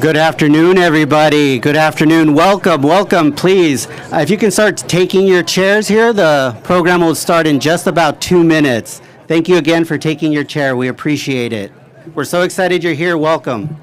Good afternoon, everybody. Good afternoon. Welcome, welcome, please. If you can start taking your chairs here, the program will start in just about 2 minutes. Thank you again for taking your chair. We appreciate it. We're so excited you're here. Welcome.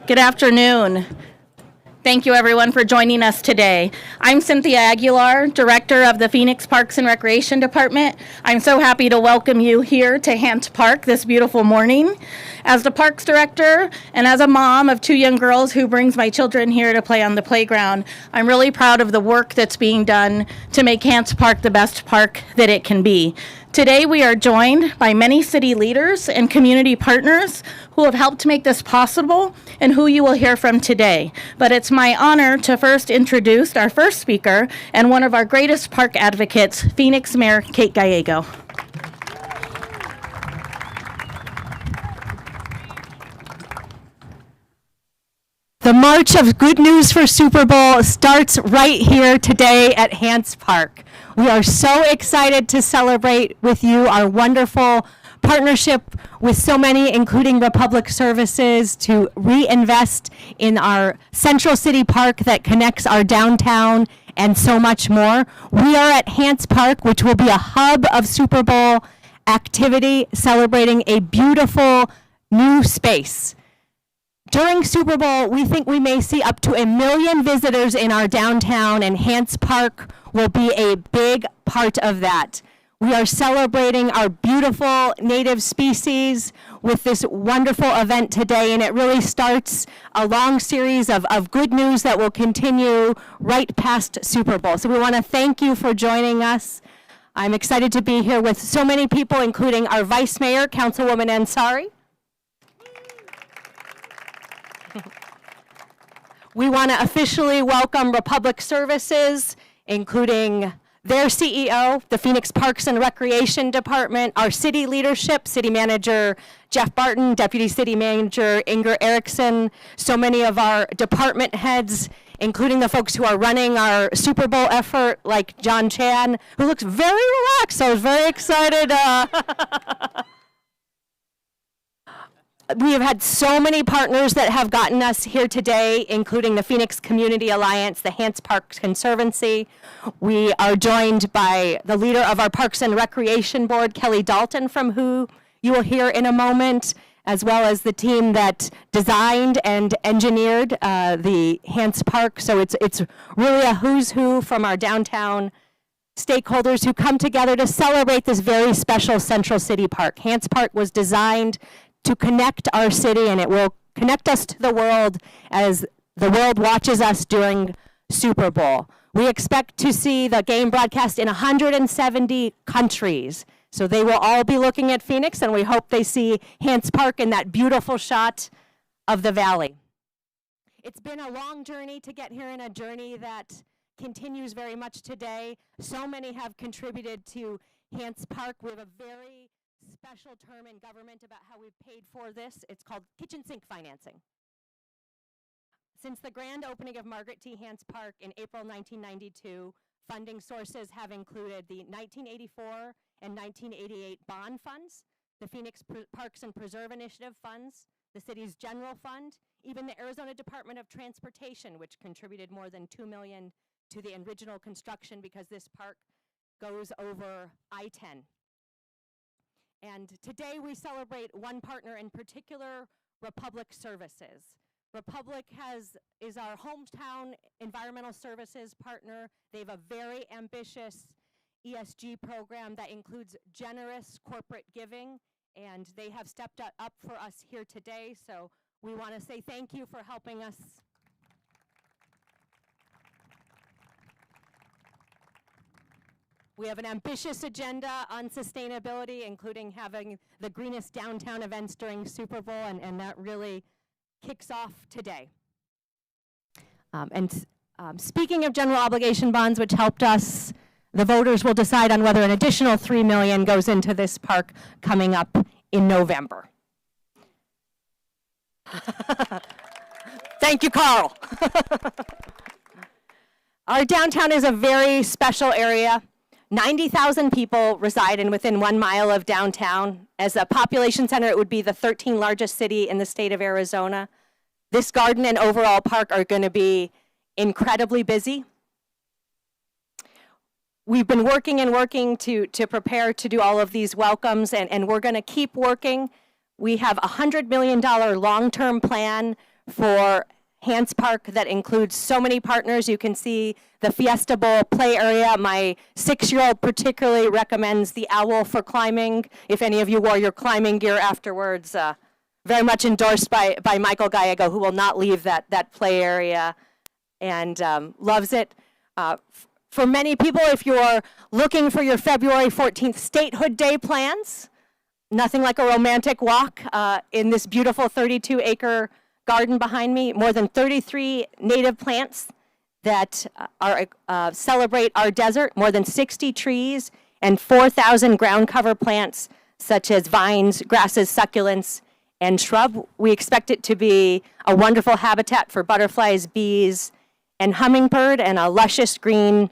Good afternoon. Thank you, everyone, for joining us today. I'm Cynthia Aguilar, Director of the Phoenix Parks and Recreation Department. I'm so happy to welcome you here to Hance Park this beautiful morning. As the Parks Director and as a mom of 2 young girls who brings my children here to play on the playground, I'm really proud of the work that's being done to make Hance Park the best park that it can be. Today, we are joined by many city leaders and community partners who have helped to make this possible and who you will hear from today. But it's my honor to first introduce our first speaker and one of our greatest park advocates, Phoenix Mayor Kate Gallego. The March of Good News for Super Bowl starts right here today at Hance Park. We are so excited to celebrate with you our wonderful partnership with so many, including Republic Services, to reinvest in our Central City Park that connects our downtown and so much more. We are at Hance Park, which will be a hub of Super Bowl activity, celebrating a beautiful new space. During Super Bowl, we think we may see up to 1 million visitors in our downtown, and Hance Park will be a big part of that. We are celebrating our beautiful native species with this wonderful event today, and it really starts a long series of good news that will continue right past Super Bowl. So we want to thank you for joining us. I'm excited to be here with so many people, including our Vice Mayor, Councilwoman Ansari. We want to officially welcome Republic Services, including their CEO, the Phoenix Parks and Recreation Department, our city leadership, City Manager Jeff Barton, Deputy City Manager Inger Erickson, so many of our department heads, including the folks who are running our Super Bowl effort, like John Chan, who looks very relaxed. So I was very excited. We have had so many partners that have gotten us here today, including the Phoenix Community Alliance, the Hance Park Conservancy. We are joined by the leader of our Parks and Recreation Board, Kelly Dalton, from who you will hear in a moment, as well as the team that designed and engineered the Hance Park. So it's really a who's who from our downtown stakeholders who come together to celebrate this very special Central City Park. Hance Park was designed to connect our city, and it will connect us to the world as the world watches us during Super Bowl. We expect to see the game broadcast in 170 countries. So they will all be looking at Phoenix, and we hope they see Hance Park in that beautiful shot of the valley. It's been a long journey to get here, and a journey that continues very much today. So many have contributed to Hance Park. We have a very special term in government about how we've paid for this. It's called kitchen sink financing. Since the grand opening of Margaret T. Hance Park in April 1992, funding sources have included the 1984 and 1988 bond funds, the Phoenix Parks and Preserve Initiative funds, the city's general fund, even the Arizona Department of Transportation, which contributed more than $2 million to the original construction because this park goes over I-10. And today we celebrate one partner in particular, Republic Services. Republic is our hometown environmental services partner. They have a very ambitious ESG program that includes generous corporate giving, and they have stepped up for us here today. So we want to say thank you for helping us. We have an ambitious agenda on sustainability, including having the greenest downtown events during Super Bowl, and that really kicks off today. Speaking of general obligation bonds, which helped us, the voters will decide on whether an additional $3 million goes into this park coming up in November. Thank you, Carl. Our downtown is a very special area. 90,000 people reside in within 1 mile of downtown. As a population center, it would be the 13th largest city in the state of Arizona. This garden and overall park are going to be incredibly busy. We've been working and working to prepare to do all of these welcomes, and we're going to keep working. We have a $100 million long-term plan for Hance Park that includes so many partners. You can see the Fiesta Bowl play area. My 6-year-old particularly recommends the owl for climbing. If any of you wore your climbing gear afterwards, very much endorsed by Michael Gallego, who will not leave that play area and loves it. For many people, if you're looking for your February 14th Statehood Day plans, nothing like a romantic walk in this beautiful 32-acre garden behind me. More than 33 native plants that celebrate our desert, more than 60 trees, and 4,000 ground cover plants such as vines, grasses, succulents, and shrub. We expect it to be a wonderful habitat for butterflies, bees, and hummingbird, and a luscious green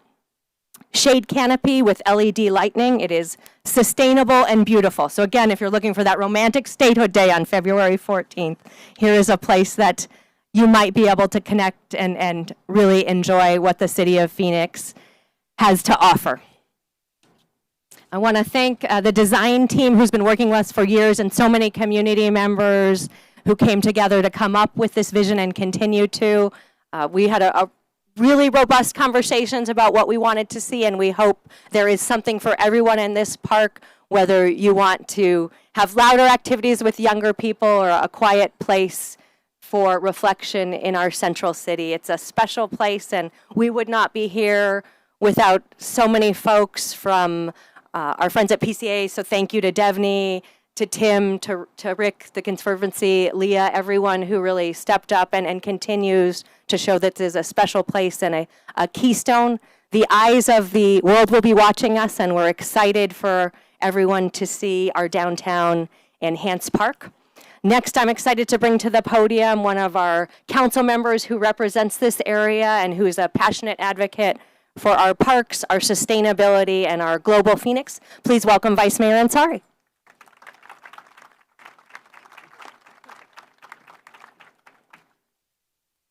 shade canopy with LED lighting. It is sustainable and beautiful. So again, if you're looking for that romantic statehood day on February 14th, here is a place that you might be able to connect and really enjoy what the city of Phoenix has to offer. I want to thank the design team who's been working with us for years and so many community members who came together to come up with this vision and continue to. We had a really robust conversations about what we wanted to see, and we hope there is something for everyone in this park, whether you want to have louder activities with younger people or a quiet place for reflection in our central city. It's a special place, and we would not be here without so many folks from our friends at PCA. So thank you to Devney, to Tim, to Rick, the Conservancy, Leah, everyone who really stepped up and continues to show that this is a special place and a keystone. The eyes of the world will be watching us, and we're excited for everyone to see our downtown in Hance Park. Next, I'm excited to bring to the podium one of our council members who represents this area and who is a passionate advocate for our parks, our sustainability, and our global Phoenix. Please welcome Vice Mayor Ansari.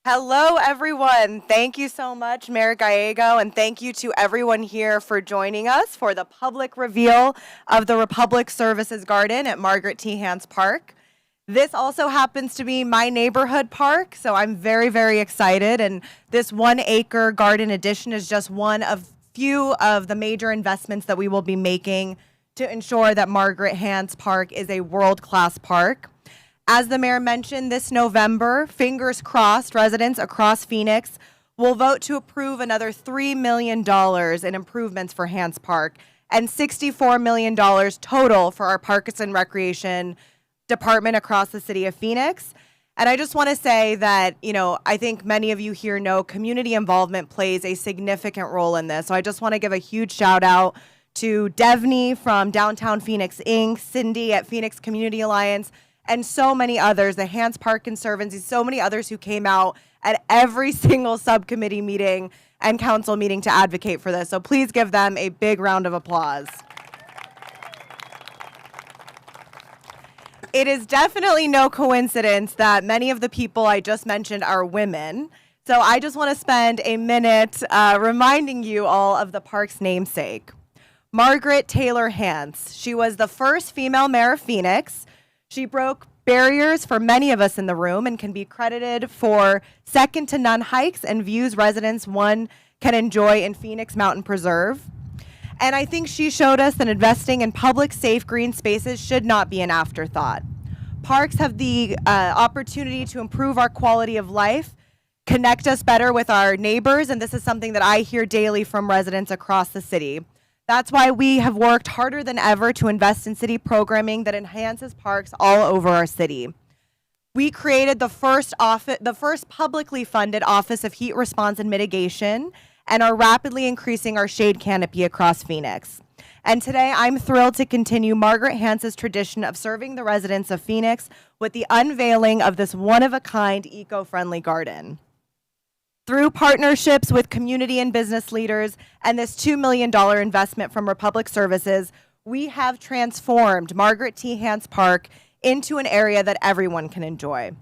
Hello, everyone. Thank you so much, Mayor Gallego, and thank you to everyone here for joining us for the public reveal of the Republic Services Garden at Margaret T. Hance Park. This also happens to be my neighborhood park, so I'm very, very excited. And this 1 acre garden addition is just one of few of the major investments that we will be making to ensure that Margaret Hance Park is a world-class park. As the mayor mentioned, this November, fingers crossed, residents across Phoenix will vote to approve another $3 million in improvements for Hance Park and $64 million total for our Parks and Recreation department across the city of Phoenix. And I just want to say that, I think many of you here know community involvement plays a significant role in this. So I just want to give a huge shout out to Devney from Downtown Phoenix Inc., Cindy at Phoenix Community Alliance, and so many others, the Hance Park Conservancy, so many others who came out at every single subcommittee meeting and council meeting to advocate for this. So please give them a big round of applause. It is definitely no coincidence that many of the people I just mentioned are women. So I just want to spend a minute reminding you all of the park's namesake. Margaret Taylor Hance. She was the first female mayor of Phoenix. She broke barriers for many of us in the room and can be credited for second to none hikes and views residents one can enjoy in Phoenix Mountain Preserve. And I think she showed us that investing in public, safe, green spaces should not be an afterthought. Parks have the opportunity to improve our quality of life, connect us better with our neighbors, and this is something that I hear daily from residents across the city. That's why we have worked harder than ever to invest in city programming that enhances parks all over our city. We created the first publicly funded Office of Heat Response and Mitigation, and are rapidly increasing our shade canopy across Phoenix. And today, I'm thrilled to continue Margaret Hance's tradition of serving the residents of Phoenix with the unveiling of this one-of-a-kind eco-friendly garden. Through partnerships with community and business leaders and this $2 million investment from Republic Services, we have transformed Margaret T. Hance Park into an area that everyone can enjoy.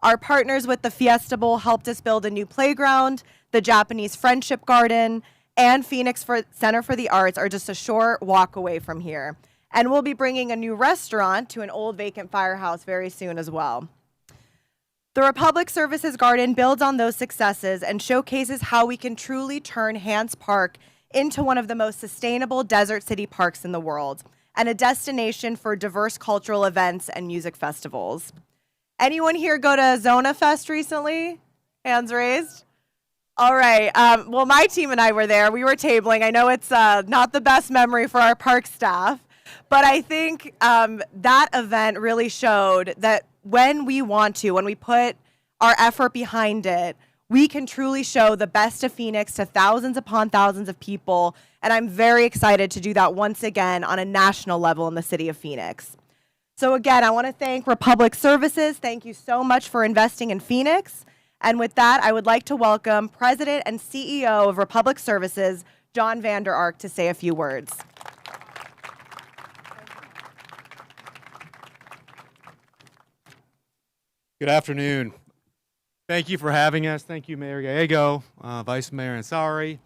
Our partners with the Fiesta Bowl helped us build a new playground, the Japanese Friendship Garden, and Phoenix Center for the Arts are just a short walk away from here. And we'll be bringing a new restaurant to an old vacant firehouse very soon as well. The Republic Services Garden builds on those successes and showcases how we can truly turn Hance Park into one of the most sustainable desert city parks in the world and a destination for diverse cultural events and music festivals. Anyone here go to Zona Fest recently? Hands raised. All right. Well, my team and I were there. We were tabling. I know it's not the best memory for our park staff, but I think that event really showed that when we put our effort behind it, we can truly show the best of Phoenix to thousands upon thousands of people. And I'm very excited to do that once again on a national level in the city of Phoenix. So again, I want to thank Republic Services. Thank you so much for investing in Phoenix. And with that, I would like to welcome President and CEO of Republic Services, John Vander Ark, to say a few words. Good afternoon. Thank you for having us. Thank you, Mayor Gallego, Vice Mayor Ansari,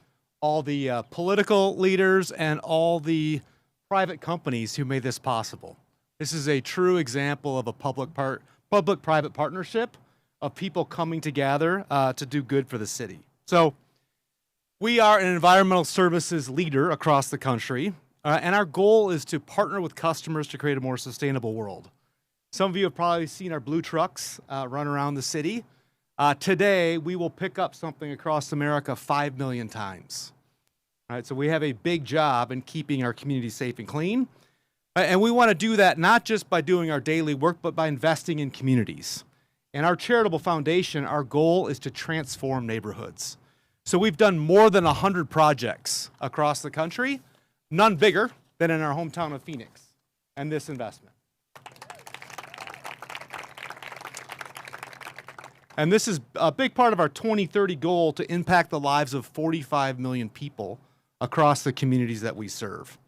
all the political leaders, and all the private companies who made this possible. This is a true example of a public-private partnership of people coming together to do good for the city. So we are an environmental services leader across the country, and our goal is to partner with customers to create a more sustainable world. Some of you have probably seen our blue trucks run around the city. Today, we will pick up something across America 5 million times. All right, so we have a big job in keeping our community safe and clean. And we want to do that not just by doing our daily work, but by investing in communities. And our charitable foundation, our goal is to transform neighborhoods. So we've done more than 100 projects across the country, none bigger than in our hometown of Phoenix and this investment. And this is a big part of our 2030 goal to impact the lives of 45 million people across the communities that we serve.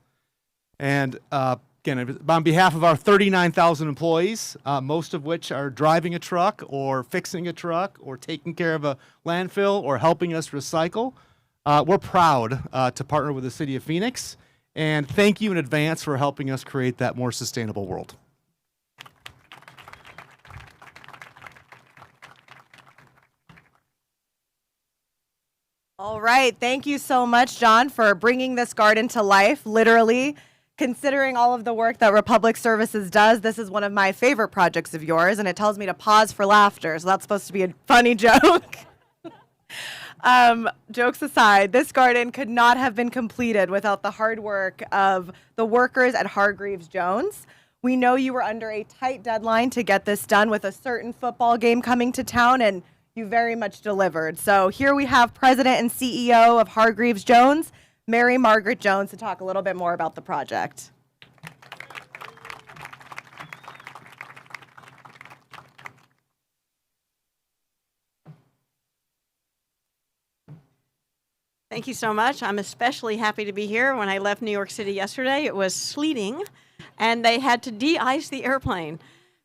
And again, on behalf of our 39,000 employees, most of which are driving a truck or fixing a truck or taking care of a landfill or helping us recycle, we're proud to partner with the City of Phoenix. And thank you in advance for helping us create that more sustainable world. All right. Thank you so much, John, for bringing this garden to life, literally. Considering all of the work that Republic Services does, this is one of my favorite projects of yours, and it tells me to pause for laughter, so that's supposed to be a funny joke. Jokes aside, this garden could not have been completed without the hard work of the workers at Hargreaves Jones. We know you were under a tight deadline to get this done with a certain football game coming to town, and you very much delivered. So here we have President and CEO of Hargreaves Jones, Mary Margaret Jones, to talk a little bit more about the project. Thank you so much. I'm especially happy to be here. When I left New York City yesterday, it was sleeting, and they had to de-ice the airplane.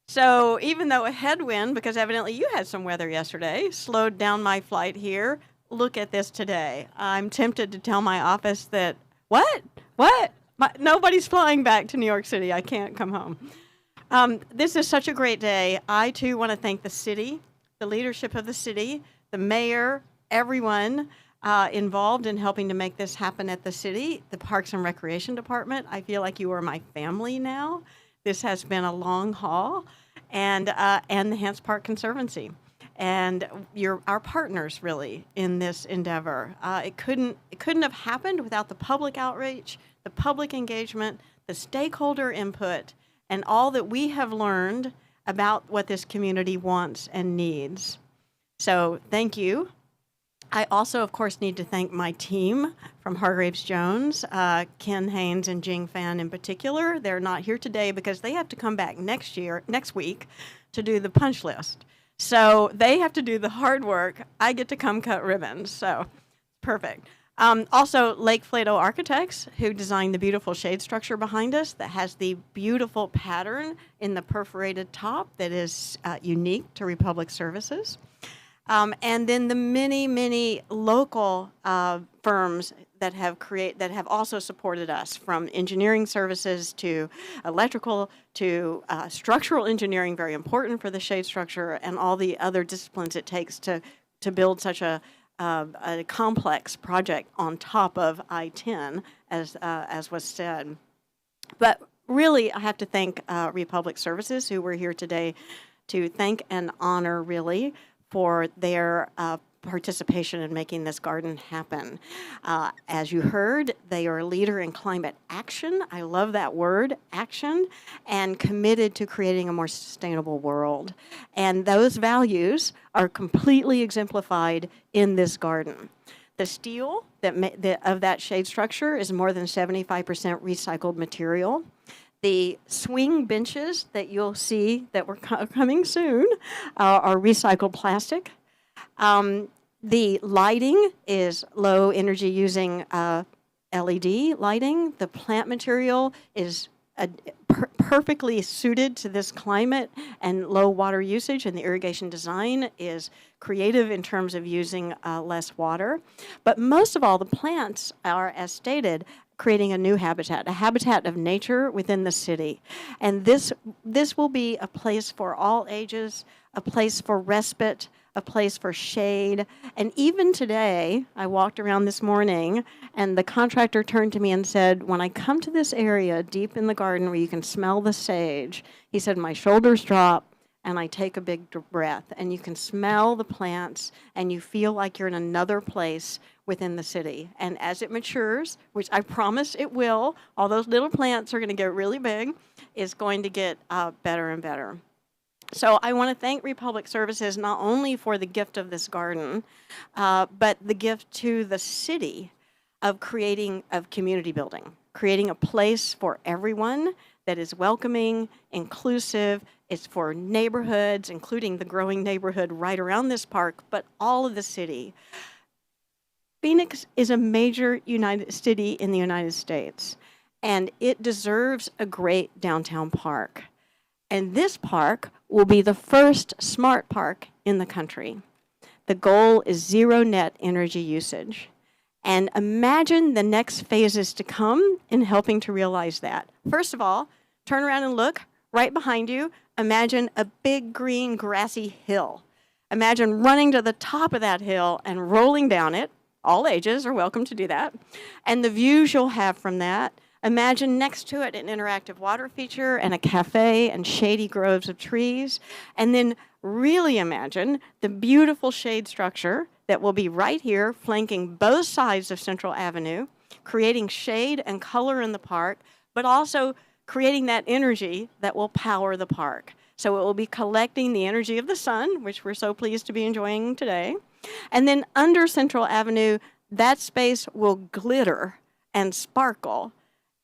So even though a headwind, because evidently you had some weather yesterday, slowed down my flight here, look at this today. I'm tempted to tell my office that, what? Nobody's flying back to New York City. I can't come home. This is such a great day. I, too, want to thank the city, the leadership of the city, the mayor, everyone involved in helping to make this happen at the city, the Parks and Recreation Department. I feel like you are my family now. This has been a long haul, and the Hance Park Conservancy. And you're our partners, really, in this endeavor. It couldn't have happened without the public outreach, the public engagement, the stakeholder input, and all that we have learned about what this community wants and needs. So thank you. I also, of course, need to thank my team from Hargreaves Jones, Ken Haynes and Jing Fan in particular. They're not here today because they have to come back next week, to do the punch list. So they have to do the hard work. I get to come cut ribbons. So perfect. Also, Lake Flato Architects, who designed the beautiful shade structure behind us that has the beautiful pattern in the perforated top that is unique to Republic Services. And then the many local firms that have also supported us, from engineering services to electrical to structural engineering, very important for the shade structure, and all the other disciplines it takes to build such a complex project on top of I-10, as was said. But really, I have to thank Republic Services, who were here today to thank and honor, really, for their participation in making this garden happen. As you heard, they are a leader in climate action. I love that word, action, and committed to creating a more sustainable world. And those values are completely exemplified in this garden. The steel of that shade structure is more than 75% recycled material. The swing benches that you'll see that we're coming soon are recycled plastic. The lighting is low energy using LED lighting. The plant material is perfectly suited to this climate and low water usage, and the irrigation design is creative in terms of using less water. But most of all, the plants are, as stated, creating a new habitat, a habitat of nature within the city. And this will be a place for all ages, a place for respite, a place for shade. And even today, I walked around this morning and the contractor turned to me and said, when I come to this area deep in the garden where you can smell the sage, he said, my shoulders drop and I take a big breath, and you can smell the plants and you feel like you're in another place within the city. And as it matures, which I promise it will, all those little plants are going to get really big, it's going to get better and better. So I want to thank Republic Services not only for the gift of this garden, but the gift to the city of community building, creating a place for everyone that is welcoming, inclusive. It's for neighborhoods, including the growing neighborhood right around this park, but all of the city. Phoenix is a major city in the United States, and it deserves a great downtown park. And this park will be the first smart park in the country. The goal is zero net energy usage. And imagine the next phases to come in helping to realize that. First of all, turn around and look right behind you. Imagine a big green grassy hill. Imagine running to the top of that hill and rolling down it. All ages are welcome to do that. And the views you'll have from that. Imagine next to it an interactive water feature and a cafe and shady groves of trees. And then really imagine the beautiful shade structure that will be right here, flanking both sides of Central Avenue, creating shade and color in the park, but also creating that energy that will power the park. So it will be collecting the energy of the sun, which we're so pleased to be enjoying today. And then under Central Avenue, that space will glitter and sparkle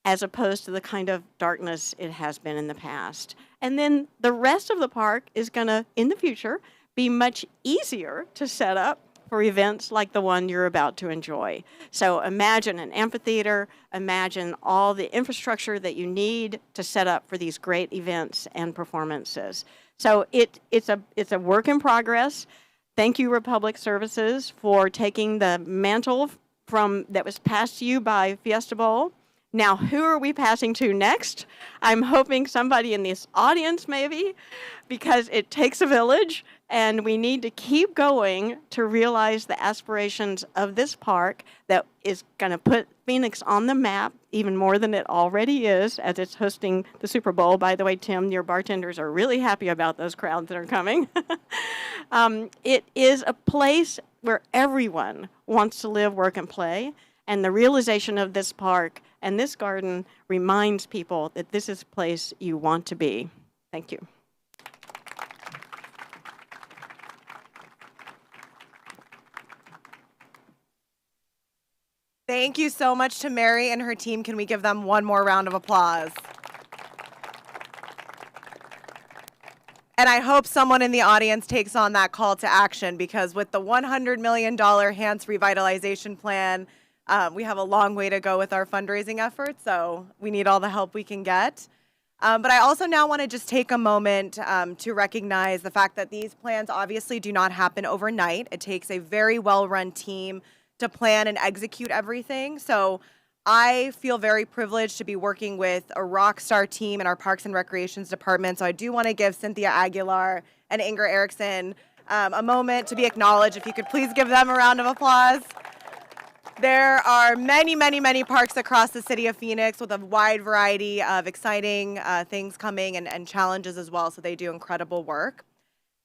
as opposed to the kind of darkness it has been in the past. And then the rest of the park is going to, in the future, be much easier to set up for events like the one you're about to enjoy. So imagine an amphitheater, imagine all the infrastructure that you need to set up for these great events and performances. So it's a work in progress. Thank you, Republic Services, for taking the mantle that was passed to you by Fiesta Bowl. Now, who are we passing to next? I'm hoping somebody in this audience, maybe, because it takes a village, and we need to keep going to realize the aspirations of this park that is going to put Phoenix on the map even more than it already is, as it's hosting the Super Bowl. By the way, Tim, your bartenders are really happy about those crowds that are coming. It is a place where everyone wants to live, work, and play, and the realization of this park and this garden reminds people that this is a place you want to be. Thank you. Thank you so much to Mary and her team. Can we give them one more round of applause? And I hope someone in the audience takes on that call to action, because with the $100 million Hance revitalization plan, we have a long way to go with our fundraising efforts, so we need all the help we can get. But I also now want to just take a moment to recognize the fact that these plans obviously do not happen overnight. It takes a very well-run team to plan and execute everything. So I feel very privileged to be working with a rock star team in our Parks and Recreations department. So I do want to give Cynthia Aguilar and Inger Erickson a moment to be acknowledged. If you could please give them a round of applause. There are many, many, many parks across the city of Phoenix with a wide variety of exciting things coming and challenges as well. So they do incredible work.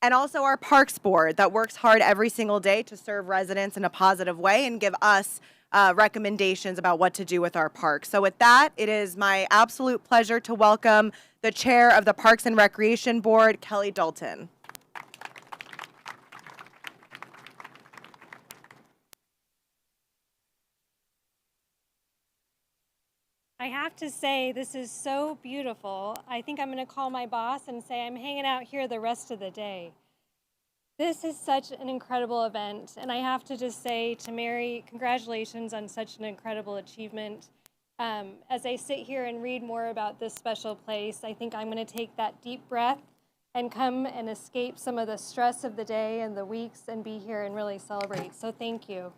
And also our Parks Board that works hard every single day to serve residents in a positive way and give us recommendations about what to do with our parks. So with that, it is my absolute pleasure to welcome the chair of the Parks and Recreation Board, Kelly Dalton. I have to say, this is so beautiful. I think I'm going to call my boss and say I'm hanging out here the rest of the day. This is such an incredible event, and I have to just say to Mary, congratulations on such an incredible achievement. As I sit here and read more about this special place, I think I'm going to take that deep breath and come and escape some of the stress of the day and the weeks and be here and really celebrate. So thank you.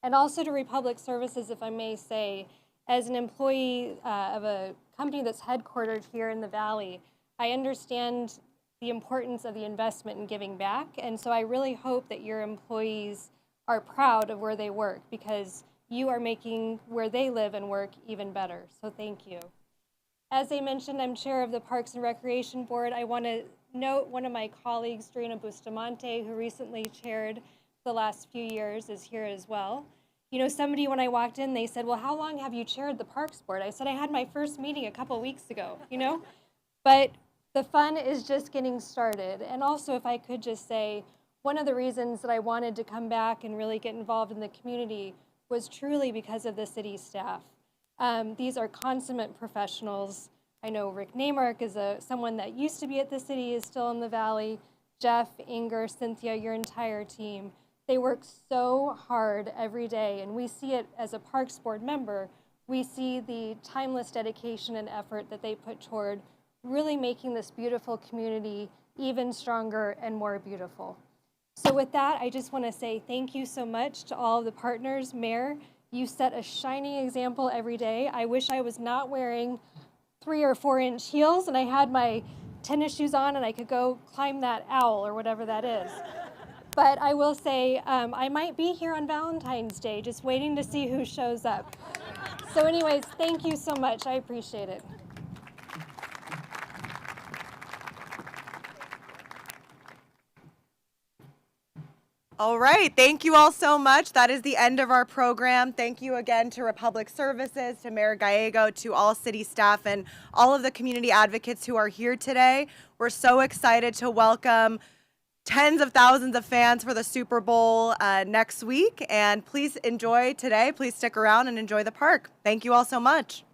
And also to Republic Services, if I may say, As an employee of a company that's headquartered here in the Valley, I understand the importance of the investment in giving back, and so I really hope that your employees are proud of where they work, because you are making where they live and work even better. So thank you. As I mentioned, I'm chair of the Parks and Recreation Board. I want to note one of my colleagues, Drina Bustamante, who recently chaired the last few years, is here as well. You know, somebody, when I walked in, they said, well, how long have you chaired the Parks Board? I said, I had my first meeting a couple weeks ago, you know? But the fun is just getting started. And also, if I could just say, one of the reasons that I wanted to come back and really get involved in the community was truly because of the city staff. These are consummate professionals. I know Rick Neymark is someone that used to be at the city, is still in the Valley. Jeff, Inger, Cynthia, your entire team. They work so hard every day, and we see it as a Parks Board member. We see the timeless dedication and effort that they put toward really making this beautiful community even stronger and more beautiful. So with that, I just want to say thank you so much to all of the partners. Mayor, you set a shining example every day. I wish I was not wearing 3 or 4 inch heels and I had my tennis shoes on and I could go climb that owl or whatever that is. But I will say I might be here on Valentine's Day, just waiting to see who shows up. So anyways, thank you so much. I appreciate it. All right, thank you all so much. That is the end of our program. Thank you again to Republic Services, to Mayor Gallego, to all city staff, and all of the community advocates who are here today. We're so excited to welcome tens of thousands of fans for the Super Bowl next week. And please enjoy today. Please stick around and enjoy the park. Thank you all so much.